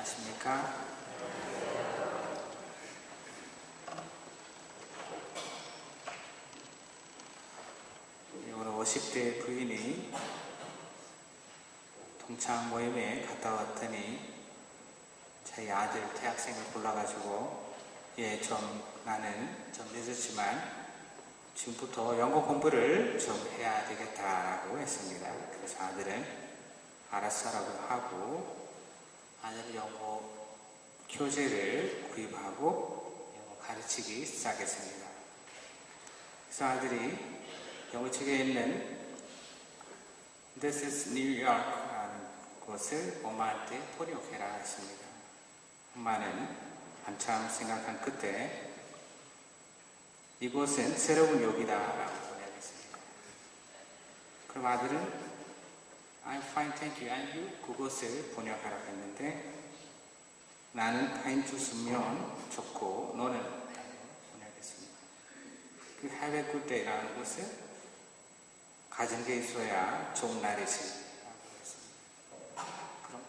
안녕하십니까? 오늘 50대 부인이 동창 모임에 갔다 왔더니 자기 아들 대학생을 불러가지고 나는 좀 늦었지만 지금부터 영어 공부를 좀 해야 되겠다라고 했습니다. 그래서 아들은 알았어라고 하고 아들 영어 교재를 구입하고 영어 가르치기 시작했습니다. 그래서 아들이 영어책에 있는 This is New York라는 곳을 엄마한테 번역해라 했습니다. 엄마는 한참 생각한 끝에 이곳은 새로운 욕이다라고 번역했습니다. 그럼 아들은 I'm fine, thank you. and you? 그곳을 번역하라고 했는데 나는 파인 주스면 좋고 너는 번역했습니다. 그 Have a good day라는 곳은 가진 게 있어야 좋은 날이지 라고 했습니다. 그럼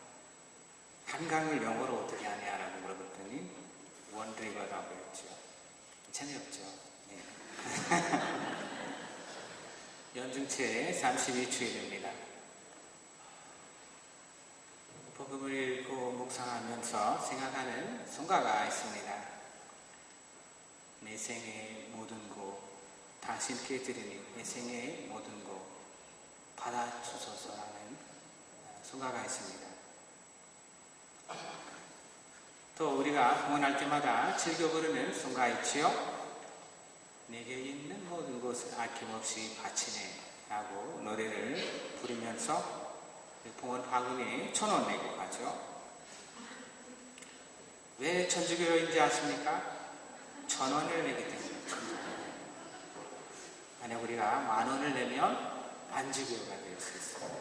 한강을 영어로 어떻게 하냐라고 물어봤더니 One river라고 했죠. 재미없죠. 네. 연중체 32주일입니다. 복음을 읽고 묵상하면서 생각하는 성가가 있습니다. 내 생의 모든 것 당신께 드리니 내 생의 모든 것 받아주소서라는 성가가 있습니다. 또 우리가 공헌할 때마다 즐겨 부르는 성가 있지요. 내게 있는 모든 것을 아낌없이 바치네 라고 노래를 부르면서 봉헌 바구니에 1,000원 내고 가죠. 왜 천주교인지 아십니까? 1,000원을 내기 때문에. 만약 우리가 10,000원을 내면 반주교가 될 수 있어요.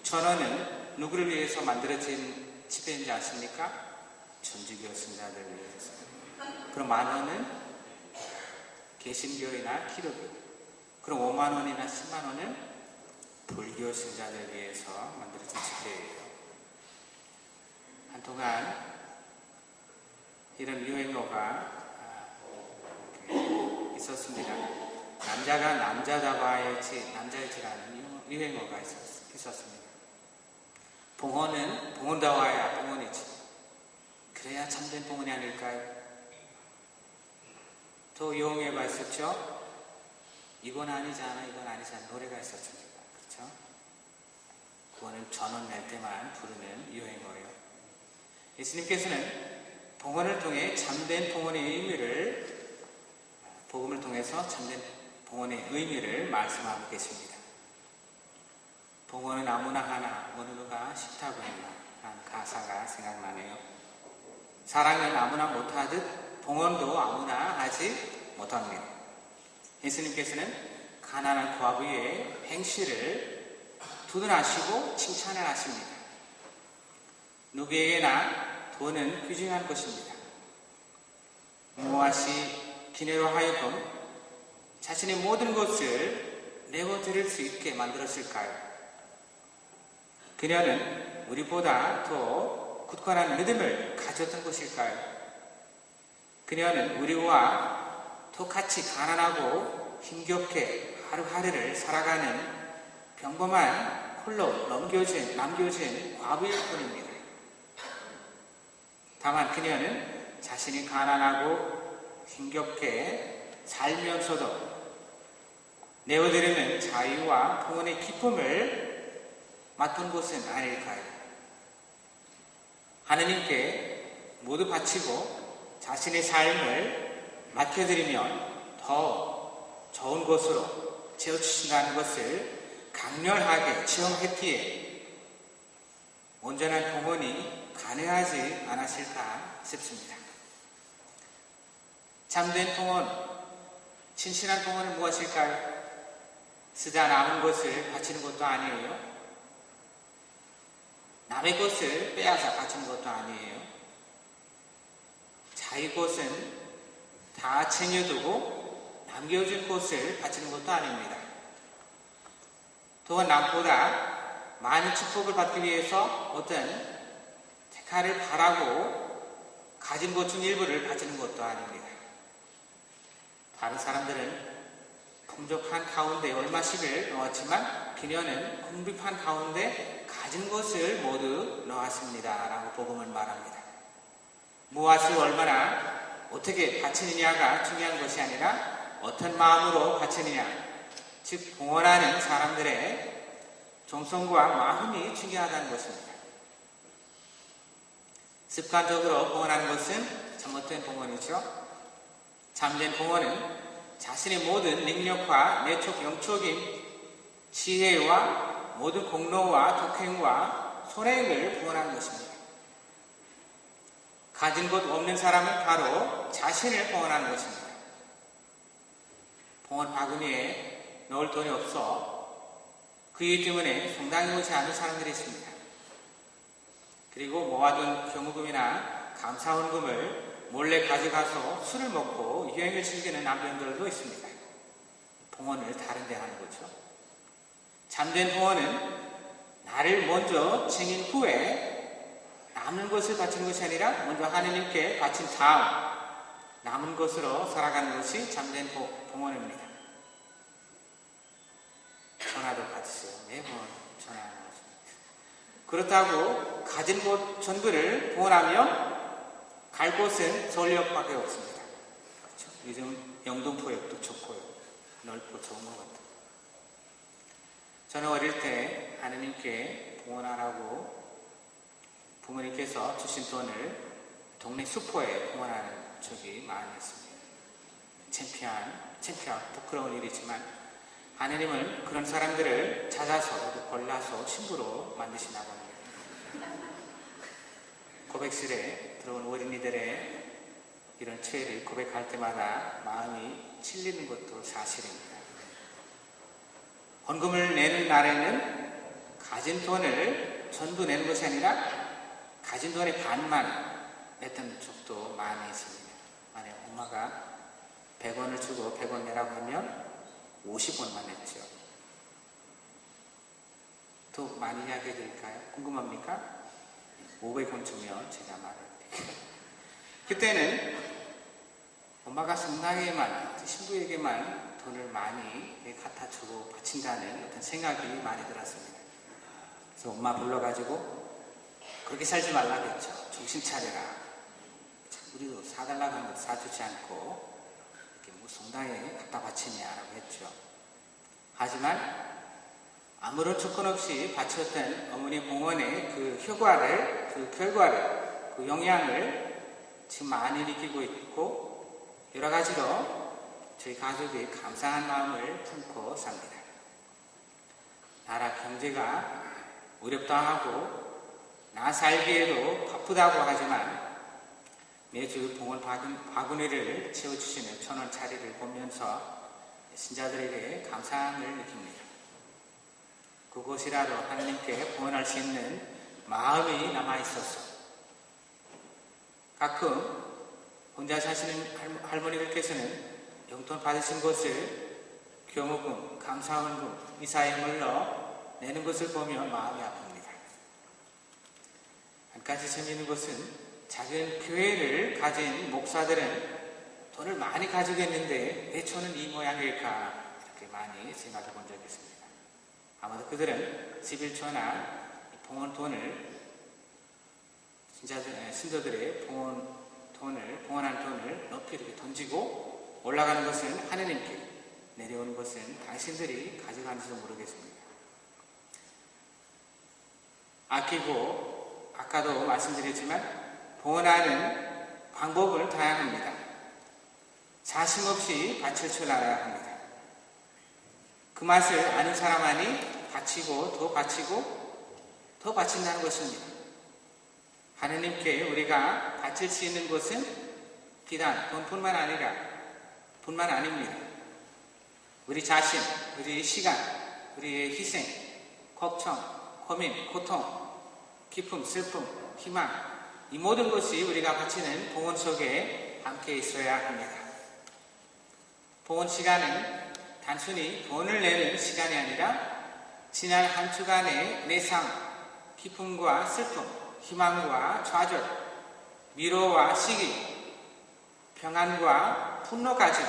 1,000원은 누구를 위해서 만들어진 지폐인지 아십니까? 천주교 신자들을 위해서. 그럼 10,000원은 개신교이나 기독교. 그럼 50,000원이나 100,000원은 불교 신자들 위해서 만들어진 지폐예요. 한동안 이런 유행어가 있었습니다. 남자가 남자이지라는 유행어가 있었습니다. 봉헌은 봉헌다워야 봉헌이지. 그래야 참된 봉헌이 아닐까요? 또 유행어가 있었죠. 이건 아니잖아, 이건 아니잖아 노래가 있었습니다. 그렇죠? 그거는 1,000원 낼 때만 부르는 유행어예요. 예수님께서는 봉헌을 통해 참된 봉헌의 의미를 복음을 통해서 참된 봉헌의 의미를 말씀하고 계십니다. 봉헌은 아무나 하나 어느 누가 싫다고 했나 라는 가사가 생각나네요. 사랑은 아무나 못하듯 봉헌도 아무나 하지 못합니다. 예수님께서는 가난한 과부의 행실을 두둔하시고 칭찬을 하십니다. 누구에게나 돈은 귀중한 것입니다. 무엇이 기내로 하여금 자신의 모든 것을 내어드릴 수 있게 만들었을까요? 그녀는 우리보다 더 굳건한 믿음을 가졌던 것일까요? 그녀는 우리와 똑같이 가난하고 힘겹게 하루하루를 살아가는 평범한 홀로 남겨진 과부일 뿐입니다. 다만 그녀는 자신이 가난하고 힘겹게 살면서도 내어드리는 자유와 봉헌의 기쁨을 맛본 것은 아닐까요? 하느님께 모두 바치고 자신의 삶을 맡겨드리면 더 좋은 것으로 채워주신다는 것을 강렬하게 체험했기에 온전한 봉헌이 가능하지 않았을까 싶습니다. 참된 봉헌, 진실한 봉헌은 무엇일까요? 쓰다 남은 것을 바치는 것도 아니에요. 남의 것을 빼앗아 바치는 것도 아니에요. 자기 것은 다 챙겨두고 남겨진 것을 바치는 것도 아닙니다. 또한 남보다 많은 축복을 받기 위해서 어떤 기카를 바라고 가진 것 중 일부를 바치는 것도 아닙니다. 다른 사람들은 풍족한 가운데 얼마씩을 넣었지만 그녀는 궁핍한 가운데 가진 것을 모두 넣었습니다. 라고 복음을 말합니다. 무엇을 얼마나 어떻게 바치느냐가 중요한 것이 아니라 어떤 마음으로 바치느냐, 즉 봉헌하는 사람들의 정성과 마음이 중요하다는 것입니다. 습관적으로 봉헌하는 것은 잘못된 봉헌이죠. 참된 봉헌은 자신의 모든 능력과 내적 영적인 지혜와 모든 공로와 독행과 손행을 봉헌하는 것입니다. 가진 것 없는 사람은 바로 자신을 봉헌하는 것입니다. 봉헌 바구니에 넣을 돈이 없어 그 이유 때문에 성당에 오지 않는 사람들이 있습니다. 그리고 모아둔 경우금이나 감사원금을 몰래 가져가서 술을 먹고 유행을 즐기는 남편들도 있습니다. 봉헌을 다른 데 하는 거죠. 참된 봉헌은 나를 먼저 챙긴 후에 남는 것을 바치는 것이 아니라 먼저 하느님께 바친 다음 남은 것으로 살아가는 것이 참된 봉헌입니다. 전화도 받으세요. 매번 전화하는 것입니다. 그렇다고 가진 것 전부를 봉헌하며 갈 곳은 서울역밖에 없습니다. 그렇죠? 요즘 영등포역도 좋고요. 넓고 좋은 것 같아요. 저는 어릴 때 하느님께 봉헌하라고 부모님께서 주신 돈을 동네 슈퍼에 봉헌하는 적이 많이 있습니다. 창피한 부끄러운 일이지만 하느님은 그런 사람들을 찾아서 골라서 신부로 만드시나 봅니다. 고백실에 들어온 어린이들의 이런 죄를 고백할 때마다 마음이 찔리는 것도 사실입니다. 헌금을 내는 날에는 가진 돈을 전부 내는 것이 아니라 가진 돈의 반만 냈던 적도 많이 있습니다. 만약 엄마가 100원을 주고 100원 내라고 하면 50원만 냈죠. 더 많이 이야기해 드릴까요? 궁금합니까? 500원 주면 제가 말할게요. 그때는 엄마가 성당에만, 신부에게만 돈을 많이 갖다 주고 바친다는 어떤 생각이 많이 들었습니다. 그래서 엄마 불러가지고 그렇게 살지 말라겠죠. 정신 차려라. 우리도 사달라고 하는 것 사주지 않고 이렇게 뭐 성당에 갖다 바치냐라고 했죠. 하지만 아무런 조건 없이 바쳤던 어머니 봉헌의 그 효과를, 그 결과를, 그 영향을 지금 많이 느끼고 있고 여러 가지로 저희 가족이 감사한 마음을 품고 삽니다. 나라 경제가 어렵다 하고 나 살기에도 바쁘다고 하지만 매주 봉헌 바구니를 채워주시는 1,000원짜리를 보면서 신자들에게 감사함을 느낍니다. 그곳이라도 하나님께 봉헌할 수 있는 마음이 남아있어서 가끔 혼자 사시는 할머니들께서는 용돈 받으신 것을 교무금, 감사원금, 이사예물로 내는 것을 보면 마음이 아픕니다. 한 가지 재미있는 것은 작은 교회를 가진 목사들은 돈을 많이 가지고 있는데 왜 저는 이 모양일까 이렇게 많이 생각해 본 적이 있습니다. 아마도 그들은 11조나 봉헌 돈을 신자들의 봉헌한 돈을 높이 이렇게 던지고 올라가는 것은 하느님께, 내려오는 것은 당신들이 가져가는지도 모르겠습니다. 아끼고 아까도 말씀드렸지만 봉헌하는 방법은 다양합니다. 자신 없이 바칠 줄 알아야 합니다. 그 맛을 아는 사람만이 바치고 더 바치고 더 바친다는 것입니다. 하느님께 우리가 바칠 수 있는 것은 비단 돈뿐만 아닙니다. 우리 자신, 우리의 시간, 우리의 희생, 걱정, 고민, 고통, 기쁨, 슬픔, 희망, 이 모든 것이 우리가 바치는 봉헌 속에 함께 있어야 합니다. 봉헌 시간은 단순히 돈을 내는 시간이 아니라 지난 한 주간의 내 삶, 기쁨과 슬픔, 희망과 좌절, 미로와 시기, 평안과 분노까지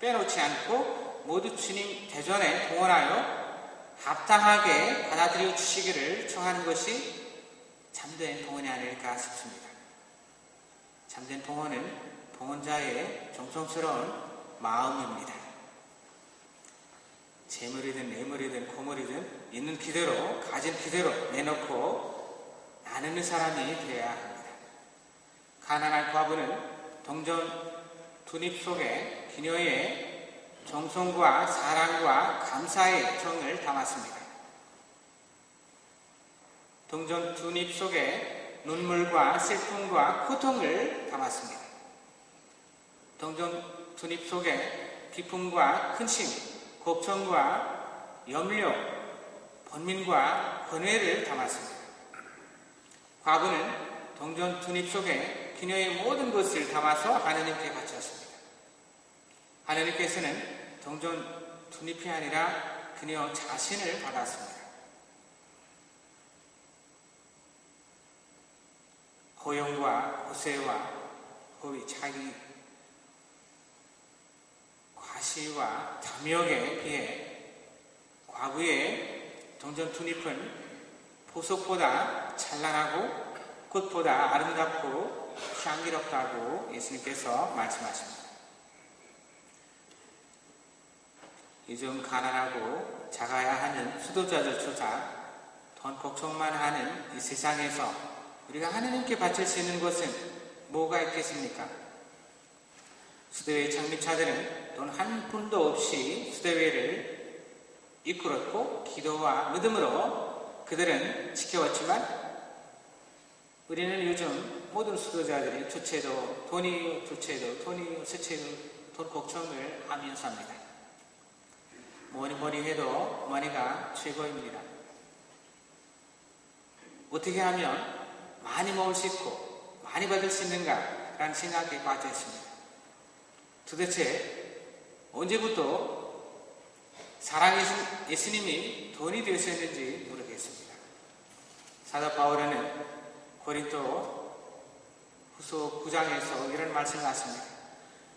빼놓지 않고 모두 주님 대전에 동원하여 합당하게 받아들여 주시기를 청하는 것이 참된 동원이 아닐까 싶습니다. 참된 동원은 동원자의 정성스러운 마음입니다. 재물이든 뇌물이든 고물이든 있는 기대로 가진 기대로 내놓고 나누는 사람이 되어야 합니다. 가난한 과부는 동전 두립 속에 기녀의 정성과 사랑과 감사의 정을 담았습니다. 동전 두립 속에 눈물과 슬픔과 고통을 담았습니다. 동전 두립 속에 기쁨과 근심, 걱정과 염려, 번민과 번뇌를 담았습니다. 과부는 동전 두립 속에 그녀의 모든 것을 담아서 하나님께 바쳤습니다. 하나님께서는 동전 두립이 아니라 그녀 자신을 받았습니다. 고용과 고세와 허위, 자기 과시와 탐욕에 비해 과부의 동전 두립은 보석보다 찬란하고 꽃보다 아름답고 향기롭다고 예수님께서 말씀하십니다. 요즘 가난하고 작아야 하는 수도자들조차 돈 걱정만 하는 이 세상에서 우리가 하나님께 바칠 수 있는 것은 뭐가 있겠습니까? 수대회 창립자들은 돈 한 푼도 없이 수대회를 이끌었고 기도와 믿음으로 그들은 지켜왔지만 우리는 요즘 모든 수도자들이 주체도 돈이요 주체도 돈이요 수체도 돈 걱정을 하면서 합니다. 뭐니 해도 머니가 최고입니다. 어떻게 하면 많이 먹을 수 있고 많이 받을 수 있는가 라는 생각에 빠져 있습니다. 도대체 언제부터 사랑 예수님이 돈이 되셨는지 모르겠습니다. 사도 바울은 고린도 후서 9장에서 이런 말씀을 하십니다.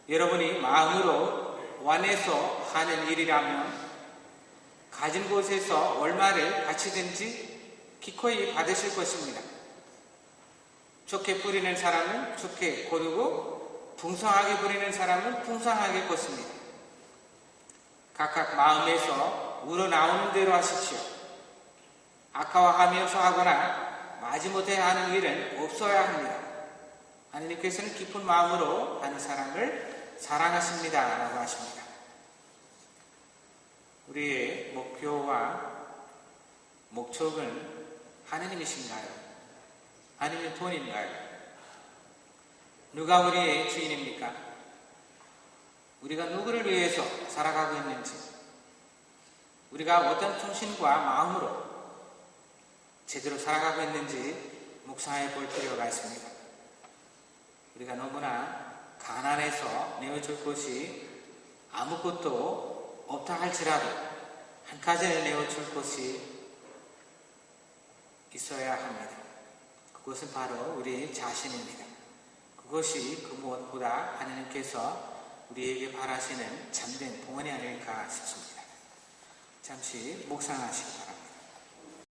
여러분이 마음으로 원해서 하는 일이라면 가진 곳에서 얼마를 바치든지 기꺼이 받으실 것입니다. 좋게 뿌리는 사람은 좋게 거두고 풍성하게 부리는 사람은 풍성하게 걷습니다. 각각 마음에서 우러나오는 대로 하십시오. 아까워하면서 하거나 마지못해 하는 일은 없어야 합니다. 하나님께서는 깊은 마음으로 하는 사람을 사랑하십니다 라고 하십니다. 우리의 목표와 목적은 하나님이신가요? 아니면 돈인가요? 누가 우리의 주인입니까? 우리가 누구를 위해서 살아가고 있는지, 우리가 어떤 정신과 마음으로 제대로 살아가고 있는지 묵상해 볼 필요가 있습니다. 우리가 너무나 가난해서 내어줄 것이 아무것도 없다 할지라도 한 가지를 내어줄 것이 있어야 합니다. 그것은 바로 우리 자신입니다. 그것이 그 무엇보다 하나님께서 우리에게 바라시는 참된 봉헌이 아닐까 싶습니다. 잠시 묵상하시고